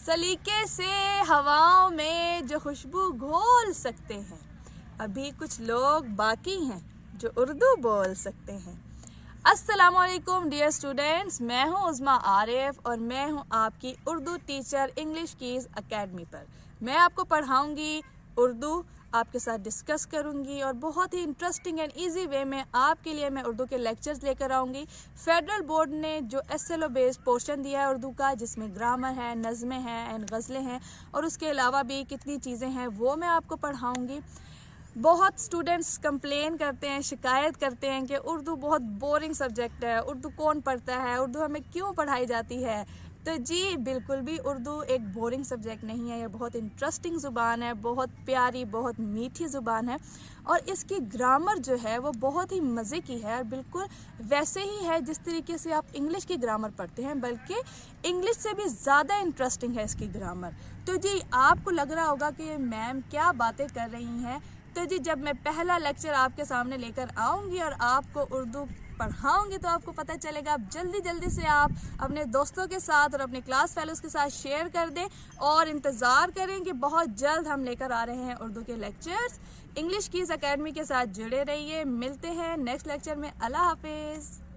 सलीके से हवाओं में जो खुशबू घोल सकते हैं, अभी कुछ लोग बाकी हैं जो उर्दू बोल सकते हैं। अस्सलाम वालेकुम डियर स्टूडेंट्स, मैं हूं उज़मा आरिफ और मैं हूं आपकी Urdu teacher English keys academy पर। मैं आपको पढ़ाऊंगी उर्दू, आपके साथ डिस्कस करूंगी और बहुत ही इंटरेस्टिंग एंड इजी वे में आपके लिए मैं उर्दू के लेक्चर्स लेकर आऊंगी। फेडरल बोर्ड ने जो SLO बेस्ड पोर्शन दिया है उर्दू का, जिसमें ग्रामर है, नज़में हैं एंड गज़लें हैं और उसके अलावा भी कितनी चीज़ें हैं वो मैं आपको पढ़ाऊंगी। बहुत स्टूडेंट्स कंप्लेन करते हैं, शिकायत करते हैं कि उर्दू बहुत बोरिंग सब्जेक्ट है, उर्दू कौन पढ़ता है, उर्दू हमें क्यों पढ़ाई जाती है। तो जी बिल्कुल भी उर्दू एक बोरिंग सब्जेक्ट नहीं है, ये बहुत इंटरेस्टिंग ज़ुबान है, बहुत प्यारी, बहुत मीठी ज़ुबान है और इसकी ग्रामर जो है वो बहुत ही मज़े की है और बिल्कुल वैसे ही है जिस तरीके से आप इंग्लिश की ग्रामर पढ़ते हैं, बल्कि इंग्लिश से भी ज़्यादा इंटरेस्टिंग है इसकी ग्रामर। तो जी आपको लग रहा होगा कि मैम क्या बातें कर रही हैं। तो जी जब मैं पहला लेक्चर आपके सामने लेकर आऊँगी और आपको उर्दू पढ़ाऊंगी तो आपको पता चलेगा। आप जल्दी से आप अपने दोस्तों के साथ और अपने क्लास फेलोज़ के साथ शेयर कर दें और इंतज़ार करें कि बहुत जल्द हम लेकर आ रहे हैं उर्दू के लेक्चर्स। इंग्लिश कीज़ एकेडमी के साथ जुड़े रहिए। मिलते हैं नेक्स्ट लेक्चर में। अल्लाह हाफिज़।